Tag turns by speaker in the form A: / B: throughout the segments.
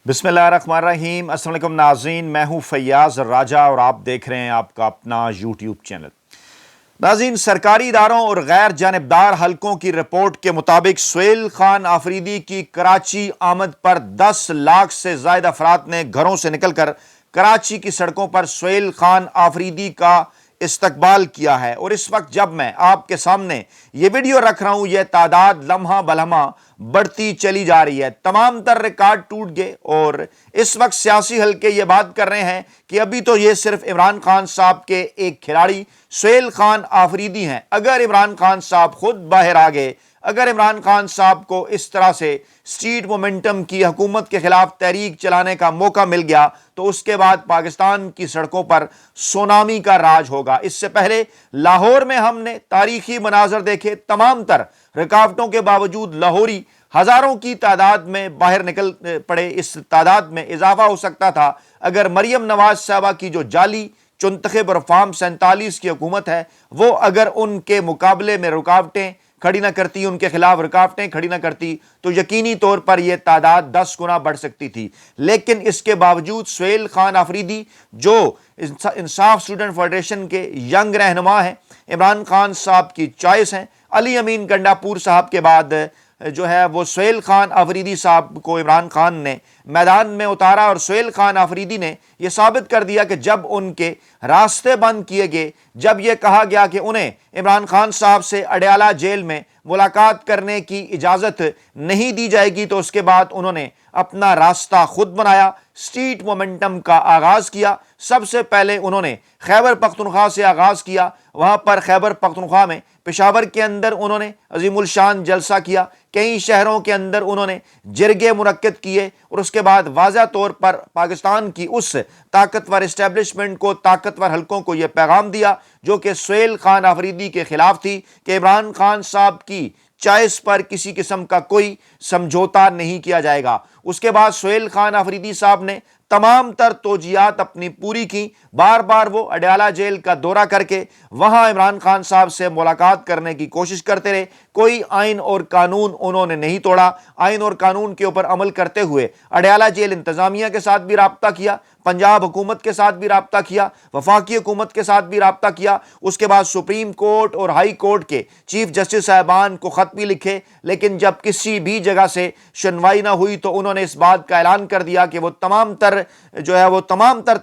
A: بسم اللہ الرحمن الرحیم۔ السلام علیکم ناظرین، میں ہوں فیاض راجہ اور آپ دیکھ رہے ہیں آپ کا اپنا یوٹیوب چینل۔ ناظرین، سرکاری اداروں اور غیر جانبدار حلقوں کی رپورٹ کے مطابق سہیل خان آفریدی کی کراچی آمد پر 10 لاکھ سے زائد افراد نے گھروں سے نکل کر کراچی کی سڑکوں پر سہیل خان آفریدی کا استقبال کیا ہے، اور اس وقت جب میں آپ کے سامنے یہ ویڈیو رکھ رہا ہوں یہ تعداد لمحہ بلمحہ بڑھتی چلی جا رہی ہے۔ تمام تر ریکارڈ ٹوٹ گئے اور اس وقت سیاسی حلقے یہ بات کر رہے ہیں کہ ابھی تو یہ صرف عمران خان صاحب کے ایک کھلاڑی سہیل خان آفریدی ہیں۔ اگر عمران خان صاحب خود باہر آ گئے، اگر عمران خان صاحب کو اس طرح سے سٹریٹ مومنٹم کی حکومت کے خلاف تحریک چلانے کا موقع مل گیا تو اس کے بعد پاکستان کی سڑکوں پر سونامی کا راج ہوگا۔ اس سے پہلے لاہور میں ہم نے تاریخی مناظر دیکھے، تمام تر رکاوٹوں کے باوجود لاہوری ہزاروں کی تعداد میں باہر نکل پڑے۔ اس تعداد میں اضافہ ہو سکتا تھا اگر مریم نواز صاحبہ کی جو جعلی چنتخب اور فارم 47 کی حکومت ہے وہ اگر ان کے مقابلے میں رکاوٹیں کھڑی نہ کرتی، ان کے خلاف رکاوٹیں کھڑی نہ کرتی تو یقینی طور پر یہ تعداد 10 گنا بڑھ سکتی تھی۔ لیکن اس کے باوجود سہیل خان آفریدی جو انصاف اسٹوڈنٹ فیڈریشن کے ینگ رہنما ہیں، عمران خان صاحب کی چوائس ہیں، علی امین گنڈاپور صاحب کے بعد جو ہے وہ سہیل خان آفریدی صاحب کو عمران خان نے میدان میں اتارا، اور سہیل خان آفریدی نے یہ ثابت کر دیا کہ جب ان کے راستے بند کیے گئے، جب یہ کہا گیا کہ انہیں عمران خان صاحب سے اڈیالہ جیل میں ملاقات کرنے کی اجازت نہیں دی جائے گی تو اس کے بعد انہوں نے اپنا راستہ خود بنایا، سٹریٹ مومنٹم کا آغاز کیا۔ سب سے پہلے انہوں نے خیبر پختونخوا سے آغاز کیا، وہاں پر خیبر پختونخوا میں پشاور کے اندر انہوں نے عظیم الشان جلسہ کیا، کئی شہروں کے اندر انہوں نے جرگے منعقد کیے، اور اس کے بعد واضح طور پر پاکستان کی اس طاقتور اسٹیبلشمنٹ کو، طاقتور حلقوں کو یہ پیغام دیا جو کہ سہیل خان آفریدی کے خلاف تھی کہ عمران خان صاحب کی چوائس پر کسی قسم کا کوئی سمجھوتا نہیں کیا جائے گا۔ اس کے بعد سہیل خان آفریدی صاحب نے تمام تر توجیہات اپنی پوری کی، بار بار وہ اڈیالہ جیل کا دورہ کر کے وہاں عمران خان صاحب سے ملاقات کرنے کی کوشش کرتے رہے۔ کوئی آئین اور قانون انہوں نے نہیں توڑا، آئین اور قانون کے اوپر عمل کرتے ہوئے اڈیالہ جیل انتظامیہ کے ساتھ بھی رابطہ کیا، پنجاب حکومت کے ساتھ بھی رابطہ کیا، وفاقی حکومت کے ساتھ بھی رابطہ کیا۔ اس کے بعد سپریم کورٹ اور ہائی کورٹ کے چیف جسٹس صاحبان کو خط بھی لکھے، لیکن جب کسی بھی جگہ سے سنوائی نہ ہوئی تو انہوں نے اس بات کا اعلان کر دیا کہ وہ تمام تر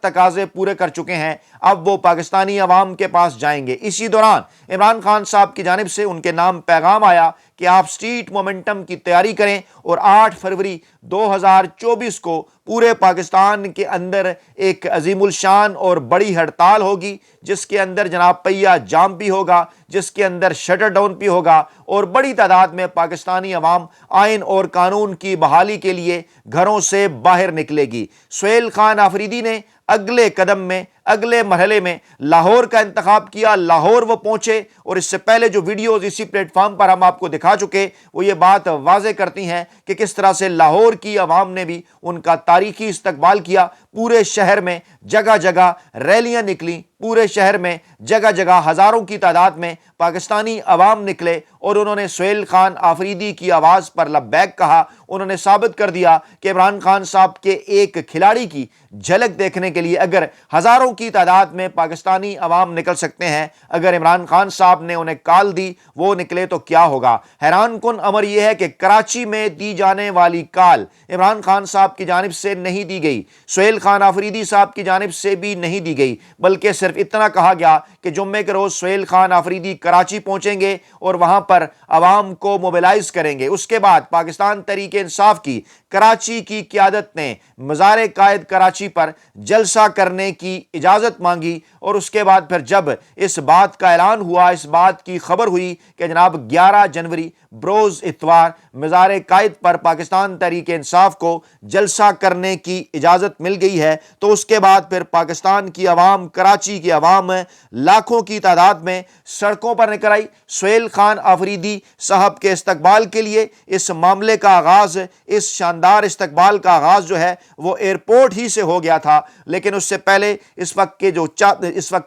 A: تقاضے پورے کر چکے ہیں، اب وہ پاکستانی عوام کے پاس جائیں گے۔ اسی دوران عمران خان صاحب کی جانب سے ان کے نام پیغام آیا کہ آپ سٹریٹ مومنٹم کی تیاری کریں، اور 8 فروری 2024 کو پورے پاکستان کے اندر ایک عظیم الشان اور بڑی ہڑتال ہوگی، جس کے اندر جناب پہیہ جام بھی ہوگا، جس کے اندر شٹر ڈاؤن بھی ہوگا، اور بڑی تعداد میں پاکستانی عوام آئین اور قانون کی بحالی کے لیے گھروں سے باہر نکلے گی۔ سہیل خان آفریدی نے اگلے قدم میں، اگلے مرحلے میں لاہور کا انتخاب کیا۔ لاہور وہ پہنچے، اور اس سے پہلے جو ویڈیوز اسی پلیٹ فارم پر ہم آپ کو دکھا چکے وہ یہ بات واضح کرتی ہیں کہ کس طرح سے لاہور کی عوام نے بھی ان کا تاریخی استقبال کیا۔ پورے شہر میں جگہ جگہ ریلیاں نکلیں، پورے شہر میں جگہ جگہ ہزاروں کی تعداد میں پاکستانی عوام نکلے، اور انہوں نے سہیل خان آفریدی کی آواز پر لبیک کہا۔ انہوں نے ثابت کر دیا کہ عمران خان صاحب کے ایک کھلاڑی کی جھلک دیکھنے کے لیے اگر ہزاروں کی تعداد میں پاکستانی عوام نکل سکتے ہیں، اگر عمران خان صاحب نے انہیں کال دی وہ نکلے تو کیا ہوگا۔ حیران کن امر یہ ہے کہ کراچی میں دی جانے والی کال عمران خان صاحب کی جانب سے نہیں دی گئی، سہیل خان آفریدی صاحب کی جانب سے بھی نہیں دی گئی، بلکہ صرف اتنا کہا گیا کہ جمعے کے روز سہیل خان آفریدی کراچی پہنچیں گے اور وہاں پر عوام کو موبیلائز کریں گے۔ اس کے بعد پاکستان تحریک انصاف کی کراچی کی قیادت نے مزار قائد کراچی پر جلسہ کرنے کی اجازت مانگی، اور اس کے بعد پھر جب اس بات کا اعلان ہوا، اس بات کی خبر ہوئی کہ جناب 11 جنوری بروز اتوار مزار قائد پر پاکستان تحریک انصاف کو جلسہ کرنے کی اجازت مل گئی ہے، تو اس کے بعد پھر پاکستان کی عوام، کراچی کی عوام لاکھوں کی تعداد میں سڑکوں پر نکل آئی سہیل خان آفریدی صاحب کے استقبال کے لیے۔ اس معاملے کا آغاز، اس شاندار استقبال کا آغاز جو ہے وہ ایئرپورٹ ہی سے ہو گیا تھا، لیکن اس سے پہلے اس وقت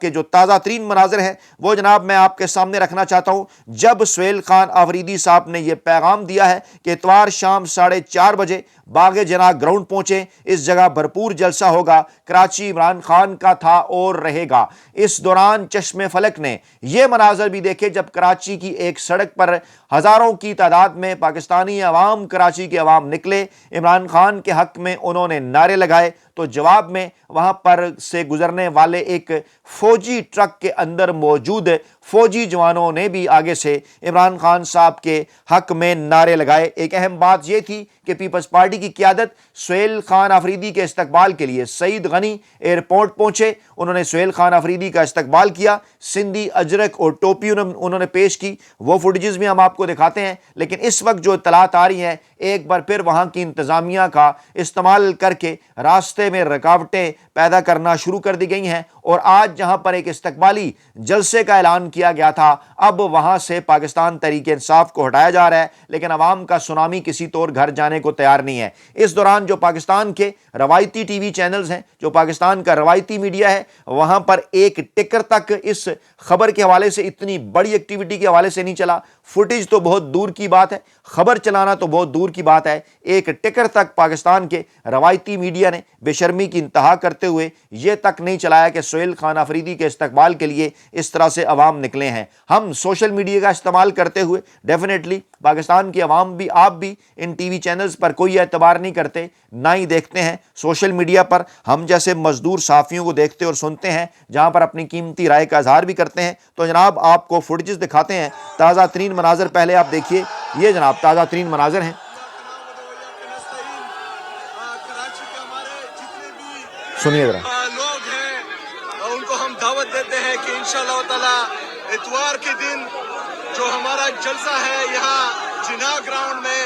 A: کے جو تازہ ترین مناظر ہیں وہ جناب میں آپ کے سامنے رکھنا چاہتا ہوں۔ جب سہیل خان آفریدی صاحب صاحب نے یہ پیغام دیا ہے کہ اتوار شام 4:30 بجے باغ جناح گراؤنڈ پہنچے، اس جگہ بھرپور جلسہ ہوگا، کراچی عمران خان کا تھا اور رہے گا۔ اس دوران چشم فلک نے یہ مناظر بھی دیکھے جب کراچی کی ایک سڑک پر ہزاروں کی تعداد میں پاکستانی عوام، کراچی کے عوام نکلے، عمران خان کے حق میں انہوں نے نعرے لگائے، تو جواب میں وہاں پر سے گزرنے والے ایک فوجی ٹرک کے اندر موجود فوجی جوانوں نے بھی آگے سے عمران خان صاحب کے حق میں نعرے لگائے۔ ایک اہم بات یہ تھی کہ پیپلز پارٹی کی قیادت سہیل خان آفریدی کے استقبال کے لیے سعید غنی ایئرپورٹ پہنچے، انہوں نے سہیل خان آفریدی کا استقبال کیا، سندھی اجرک اور ٹوپی انہوں نے پیش کی، وہ فوٹیجز بھی ہم آپ کو دکھاتے ہیں۔ لیکن اس وقت جو اطلاعات آ رہی ہیں، ایک بار پھر وہاں کی انتظامیہ کا استعمال کر کے راستے میں رکاوٹیں پیدا کرنا شروع کر دی گئی ہیں، اور آج جہاں پر ایک استقبالی جلسے کا اعلان کیا گیا تھا، اب وہاں سے پاکستان تحریک انصاف کو ہٹایا جا رہا ہے، لیکن عوام کا سونامی کسی طور گھر جانے کو تیار نہیں ہے۔ اس دوران جو پاکستان کے روایتی ٹی وی چینلز ہیں، جو پاکستان کا روایتی میڈیا ہے، وہاں پر ایک ٹکر تک اس خبر کے حوالے سے، اتنی بڑی ایکٹیویٹی کے حوالے سے نہیں چلا۔ فوٹیج تو بہت دور کی بات ہے، خبر چلانا تو بہت دور کی بات ہے، ایک ٹکر تک پاکستان کے روایتی میڈیا نے بے شرمی کی انتہا کرتے ہوئے یہ تک نہیں چلایا کہ سہیل خان آفریدی کے استقبال کے لیے اس طرح سے عوام نکلے ہیں۔ ہم سوشل میڈیا کا استعمال کرتے ہوئے ڈیفینیٹلی پاکستان کی عوام بھی، آپ بھی ان ٹی وی چینلز پر کوئی اعتبار نہیں کرتے، نہ ہی دیکھتے ہیں۔ سوشل میڈیا پر ہم جیسے مزدور صحافیوں کو دیکھتے اور سنتے ہیں، جہاں پر اپنی قیمتی رائے کا اظہار بھی کرتے ہیں۔ تو جناب آپ کو فوٹیجز دکھاتے ہیں، تازہ ترین مناظر پہلے آپ دیکھیے، یہ جناب تازہ ترین مناظر ہیں، سنیے ذرا۔
B: لوگ ہیں ان کو ہم دعوت دیتے ہیں کہ انشاءاللہ تعالی اتوار کے دن جو ہمارا جلسہ ہے یہاں جناح گراؤنڈ میں،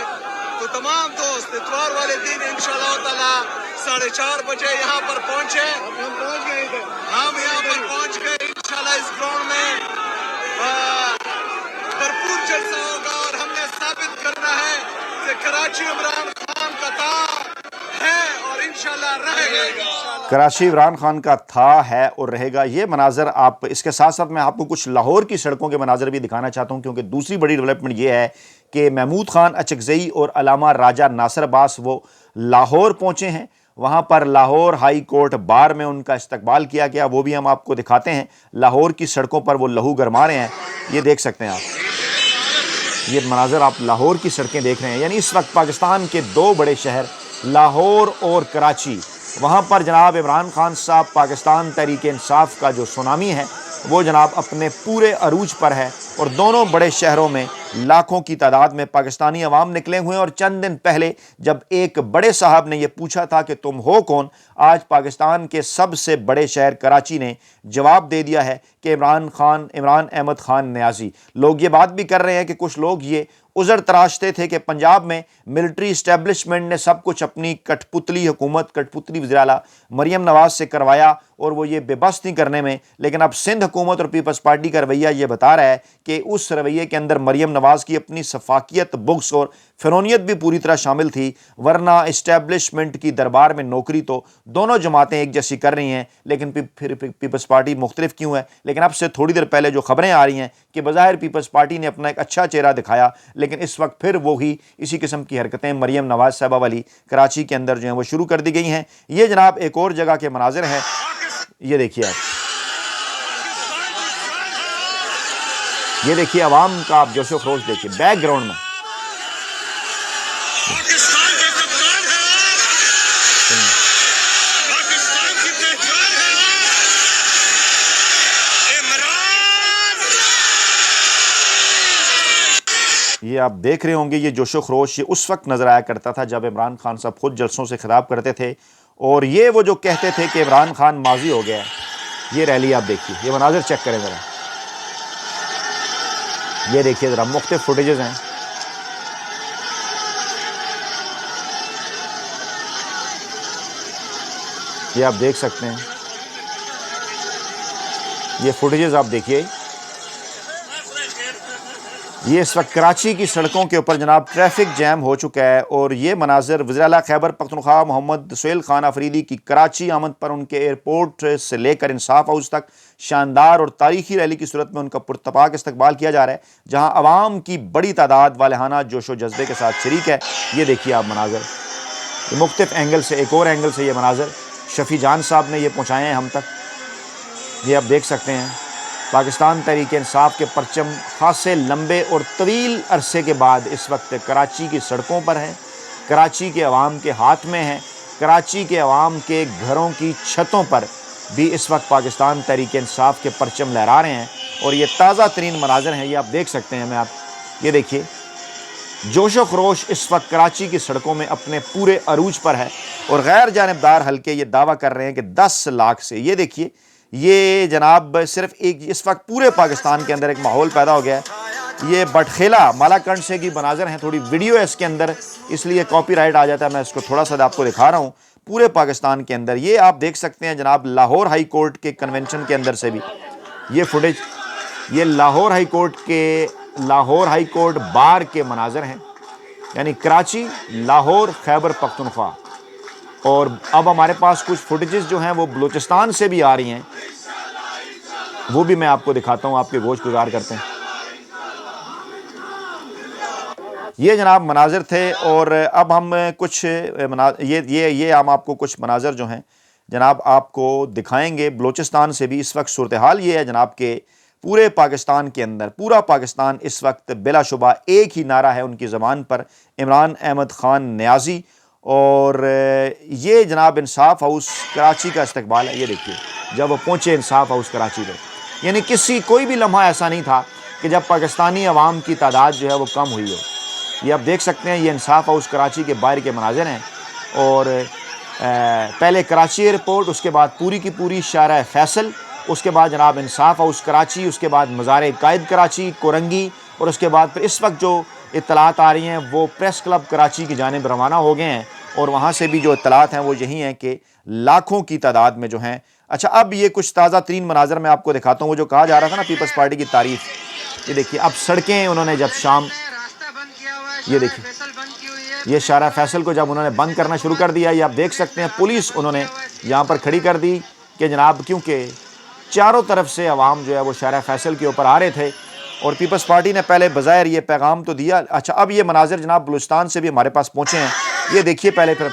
B: تو تمام دوست اتوار والے دن انشاءاللہ تعالی 4:30 بجے یہاں پر پہنچے۔ ہم یہاں پر پہنچ گئے، انشاءاللہ اس گراؤنڈ میں بھرپور جلسہ ہوگا، اور ہم نے ثابت کرنا ہے کہ کراچی عمران خان کا تھا ہے اور انشاءاللہ رہے گا۔
A: کراچی عمران خان کا تھا، ہے اور رہے گا۔ یہ مناظر آپ، اس کے ساتھ ساتھ میں آپ کو کچھ لاہور کی سڑکوں کے مناظر بھی دکھانا چاہتا ہوں، کیونکہ دوسری بڑی ڈیولپمنٹ یہ ہے کہ محمود خان اچکزئی اور علامہ راجہ ناصر عباس وہ لاہور پہنچے ہیں، وہاں پر لاہور ہائی کورٹ بار میں ان کا استقبال کیا گیا، وہ بھی ہم آپ کو دکھاتے ہیں۔ لاہور کی سڑکوں پر وہ لہو گرما رہے ہیں، یہ دیکھ سکتے ہیں آپ، یہ مناظر آپ لاہور کی سڑکیں دیکھ رہے ہیں۔ یعنی اس وقت پاکستان کے دو بڑے شہر لاہور اور کراچی، وہاں پر جناب عمران خان صاحب، پاکستان تحریک انصاف کا جو سونامی ہے وہ جناب اپنے پورے عروج پر ہے، اور دونوں بڑے شہروں میں لاکھوں کی تعداد میں پاکستانی عوام نکلے ہوئے ہیں۔ اور چند دن پہلے جب ایک بڑے صاحب نے یہ پوچھا تھا کہ تم ہو کون، آج پاکستان کے سب سے بڑے شہر کراچی نے جواب دے دیا ہے کہ عمران احمد خان نیازی۔ لوگ یہ بات بھی کر رہے ہیں کہ کچھ لوگ یہ عذر تراشتے تھے کہ پنجاب میں ملٹری اسٹیبلشمنٹ نے سب کچھ اپنی کٹ پتلی حکومت، کٹ پتلی وزیر اعلیٰ مریم نواز سے کروایا اور وہ یہ بے بس نہیں کرنے میں، لیکن اب سندھ حکومت اور پیپلز پارٹی کا رویہ یہ بتا رہا ہے کہ اس رویے کے اندر مریم نواز کی اپنی سفاکیت، بغض اور فرونیت بھی پوری طرح شامل تھی، ورنہ اسٹیبلشمنٹ کی دربار میں نوکری تو دونوں جماعتیں ایک جیسی کر رہی ہیں، لیکن پھر پیپلز پارٹی مختلف کیوں ہے؟ لیکن اب سے تھوڑی دیر پہلے جو خبریں آ رہی ہیں کہ بظاہر پیپلز پارٹی نے اپنا ایک اچھا چہرہ دکھایا، لیکن اس وقت پھر وہی اسی قسم کی حرکتیں مریم نواز صاحبہ والی کراچی کے اندر جو ہیں وہ شروع کر دی گئی ہیں۔ یہ جناب ایک اور جگہ کے مناظر ہیں، یہ دیکھیے آپ، یہ دیکھیے عوام کا آپ جوش و خروش دیکھیے بیک گراؤنڈ میں۔ یہ آپ دیکھ رہے ہوں گے، یہ جوش و خروش یہ اس وقت نظر آیا کرتا تھا جب عمران خان صاحب خود جلسوں سے خطاب کرتے تھے، اور یہ وہ جو کہتے تھے کہ عمران خان ماضی ہو گیا ہے۔ یہ ریلی آپ دیکھیے، یہ مناظر چیک کریں ذرا، یہ دیکھیے ذرا، مختلف فوٹیجز ہیں۔ یہ آپ دیکھ سکتے ہیں، یہ فوٹیجز آپ دیکھیے، یہ اس وقت کراچی کی سڑکوں کے اوپر جناب ٹریفک جیم ہو چکا ہے، اور یہ مناظر وزیر اعلیٰ خیبر پختونخوا محمد سہیل خان آفریدی کی کراچی آمد پر ان کے ایئرپورٹ سے لے کر انصاف ہاؤس تک شاندار اور تاریخی ریلی کی صورت میں ان کا پرتپاک استقبال کیا جا رہا ہے، جہاں عوام کی بڑی تعداد والہانہ جوش و جذبے کے ساتھ شریک ہے۔ یہ دیکھیے آپ مناظر، یہ مختلف اینگل سے، ایک اور اینگل سے یہ مناظر شفیع جان صاحب نے یہ پہنچائے ہیں ہم تک۔ یہ آپ دیکھ سکتے ہیں پاکستان تحریک انصاف کے پرچم خاصے لمبے اور طویل عرصے کے بعد اس وقت کراچی کی سڑکوں پر ہیں، کراچی کے عوام کے ہاتھ میں ہیں، کراچی کے عوام کے گھروں کی چھتوں پر بھی اس وقت پاکستان تحریک انصاف کے پرچم لہرا رہے ہیں، اور یہ تازہ ترین مناظر ہیں۔ یہ آپ دیکھ سکتے ہیں، یہ دیکھیے جوش و خروش اس وقت کراچی کی سڑکوں میں اپنے پورے عروج پر ہے، اور غیر جانبدار حلقے یہ دعویٰ کر رہے ہیں کہ 10 لاکھ سے، یہ دیکھیے یہ جناب صرف ایک اس وقت پورے پاکستان کے اندر ایک ماحول پیدا ہو گیا ہے۔ یہ بٹخیلا مالاکنڈ سے کی مناظر ہیں، تھوڑی ویڈیو ہے اس کے اندر، اس لیے کاپی رائٹ آ جاتا ہے، میں اس کو تھوڑا سا آپ کو دکھا رہا ہوں۔ پورے پاکستان کے اندر یہ آپ دیکھ سکتے ہیں جناب لاہور ہائی کورٹ کے کنونشن کے اندر سے بھی یہ فوٹیج، یہ لاہور ہائی کورٹ بار کے مناظر ہیں، یعنی کراچی، لاہور، خیبر پختونخوا۔ اور اب ہمارے پاس کچھ فوٹیجز جو ہیں وہ بلوچستان سے بھی آ رہی ہیں، وہ بھی میں آپ کو دکھاتا ہوں، آپ کے گوش گزار کرتے ہیں۔ یہ جناب مناظر تھے، اور اب ہم کچھ یہ ہم آپ کو کچھ مناظر جو ہیں جناب آپ کو دکھائیں گے بلوچستان سے بھی۔ اس وقت صورتحال یہ ہے جناب کہ پورے پاکستان کے اندر، پورا پاکستان اس وقت بلا شبہ ایک ہی نعرہ ہے ان کی زبان پر، عمران احمد خان نیازی، اور یہ جناب انصاف ہاؤس کراچی کا استقبال ہے۔ یہ دیکھیے جب وہ پہنچے انصاف ہاؤس کراچی پہ، یعنی کوئی بھی لمحہ ایسا نہیں تھا کہ جب پاکستانی عوام کی تعداد جو ہے وہ کم ہوئی ہو۔ یہ آپ دیکھ سکتے ہیں، یہ انصاف ہاؤس کراچی کے باہر کے مناظر ہیں، اور پہلے کراچی ایئرپورٹ، اس کے بعد پوری کی پوری شارع فیصل، اس کے بعد جناب انصاف ہاؤس کراچی، اس کے بعد مزار قائد کراچی، کورنگی، اور اس کے بعد پھر اس وقت جو اطلاعات آ رہی ہیں وہ پریس کلب کراچی کی جانب روانہ ہو گئے ہیں، اور وہاں سے بھی جو اطلاعات ہیں وہ یہی ہیں کہ لاکھوں کی تعداد میں جو ہیں۔ اچھا، اب یہ کچھ تازہ ترین مناظر میں آپ کو دکھاتا ہوں، وہ جو کہا جا رہا تھا نا پیپلز پارٹی کی تعریف۔ یہ دیکھیے اب سڑکیں انہوں نے جب شام، یہ دیکھیے یہ شارع فیصل کو جب انہوں نے بند کرنا شروع کر دیا، یہ آپ دیکھ سکتے ہیں پولیس انہوں نے یہاں پر کھڑی کر دی کہ جناب کیونکہ چاروں طرف سے عوام جو ہے وہ شارع فیصل کے اوپر آ رہے تھے، اور پیپلز پارٹی نے پہلے بظاہر یہ پیغام تو دیا۔ اچھا، اب یہ مناظر جناب بلوچستان سے بھی ہمارے پاس پہنچے ہیں، یہ دیکھیے پہلے پھر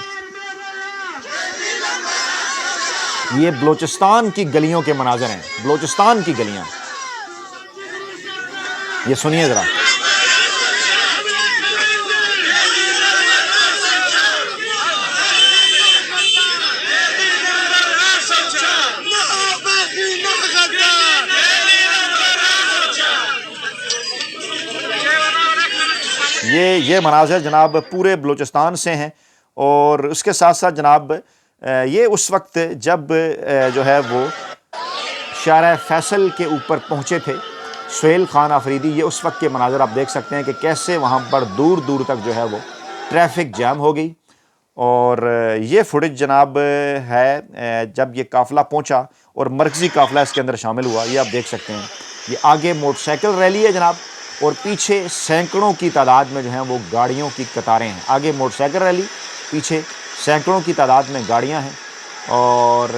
A: یہ بلوچستان کی گلیوں کے مناظر ہیں، بلوچستان کی گلیاں، یہ سنیے ذرا۔ یہ مناظر جناب پورے بلوچستان سے ہیں، اور اس کے ساتھ ساتھ جناب یہ اس وقت جب جو ہے وہ شارع فیصل کے اوپر پہنچے تھے سہیل خان آفریدی، یہ اس وقت کے مناظر آپ دیکھ سکتے ہیں کہ کیسے وہاں پر دور دور تک جو ہے وہ ٹریفک جام ہو گئی۔ اور یہ فوٹیج جناب ہے جب یہ قافلہ پہنچا اور مرکزی قافلہ اس کے اندر شامل ہوا، یہ آپ دیکھ سکتے ہیں۔ یہ آگے موٹر سائیکل ریلی ہے جناب، اور پیچھے سینکڑوں کی تعداد میں جو ہیں وہ گاڑیوں کی قطاریں ہیں۔ آگے موٹر سائیکل ریلی، پیچھے سینکڑوں کی تعداد میں گاڑیاں ہیں، اور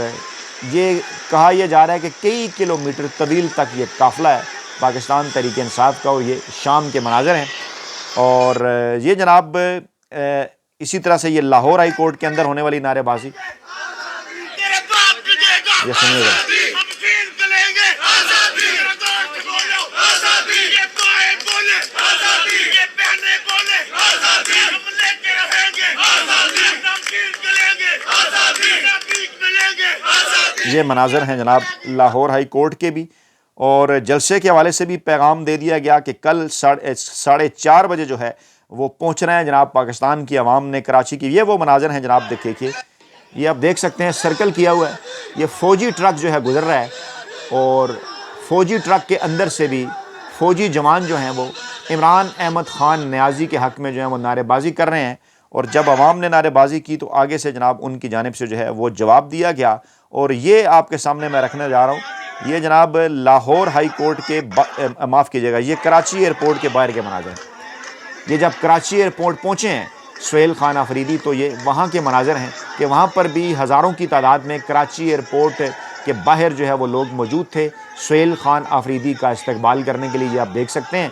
A: یہ کہا یہ جا رہا ہے کہ کئی کلومیٹر طویل تک یہ قافلہ ہے پاکستان تحریک انصاف کا، اور یہ شام کے مناظر ہیں۔ اور یہ جناب اسی طرح سے یہ لاہور ہائی کورٹ کے اندر ہونے والی نعرے بازی، یہ سنیے گا۔ یہ مناظر ہیں جناب لاہور ہائی کورٹ کے بھی، اور جلسے کے حوالے سے بھی پیغام دے دیا گیا کہ کل 4:30 بجے جو ہے وہ پہنچ رہے ہیں جناب پاکستان کی عوام نے کراچی کی۔ یہ وہ مناظر ہیں جناب، دیکھیے یہ آپ دیکھ سکتے ہیں سرکل کیا ہوا ہے، یہ فوجی ٹرک جو ہے گزر رہا ہے، اور فوجی ٹرک کے اندر سے بھی فوجی جوان جو ہیں وہ عمران احمد خان نیازی کے حق میں جو ہیں وہ نعرے بازی کر رہے ہیں، اور جب عوام نے نعرے بازی کی تو آگے سے جناب ان کی جانب سے جو ہے وہ جواب دیا گیا۔ اور یہ آپ کے سامنے میں رکھنے جا رہا ہوں یہ جناب لاہور ہائی کورٹ کے معاف کیجیے گا، یہ کراچی ایئرپورٹ کے باہر کے مناظر ہیں۔ یہ جب کراچی ایئرپورٹ پہنچے ہیں سہیل خان آفریدی تو یہ وہاں کے مناظر ہیں کہ وہاں پر بھی ہزاروں کی تعداد میں کراچی ایئرپورٹ کے باہر جو ہے وہ لوگ موجود تھے سہیل خان آفریدی کا استقبال کرنے کے لیے، یہ آپ دیکھ سکتے ہیں۔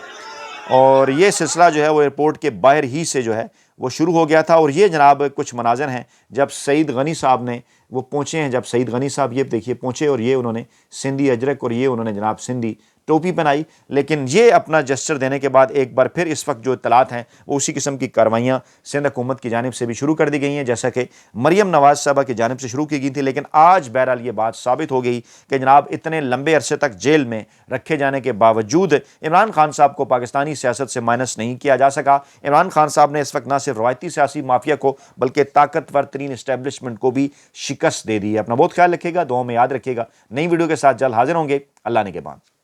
A: اور یہ سلسلہ جو ہے وہ ایئرپورٹ کے باہر ہی سے جو ہے وہ شروع ہو گیا تھا۔ اور یہ جناب کچھ مناظر ہیں جب سعید غنی صاحب نے وہ پہنچے ہیں، جب سعید غنی صاحب یہ دیکھیے پہنچے اور یہ انہوں نے سندھی اجرک اور یہ انہوں نے جناب سندھی ٹوپی پہنائی، لیکن یہ اپنا جسچر دینے کے بعد ایک بار پھر اس وقت جو اطلاعات ہیں وہ اسی قسم کی کارروائیاں سندھ حکومت کی جانب سے بھی شروع کر دی گئی ہیں، جیسا کہ مریم نواز صاحبہ کی جانب سے شروع کی گئی تھی، لیکن آج بہرحال یہ بات ثابت ہو گئی کہ جناب اتنے لمبے عرصے تک جیل میں رکھے جانے کے باوجود عمران خان صاحب کو پاکستانی سیاست سے مائنس نہیں کیا جا سکا۔ عمران خان صاحب نے اس وقت نہ صرف روایتی سیاسی مافیا کو بلکہ طاقتور ترین اسٹیبلشمنٹ کو بھی شکست دے دی ہے۔ اپنا بہت خیال رکھیے گا، دعاؤں میں یاد رکھیے گا۔ نئی ویڈیو کے ساتھ جلد حاضر ہوں گے۔ اللہ نگہبان۔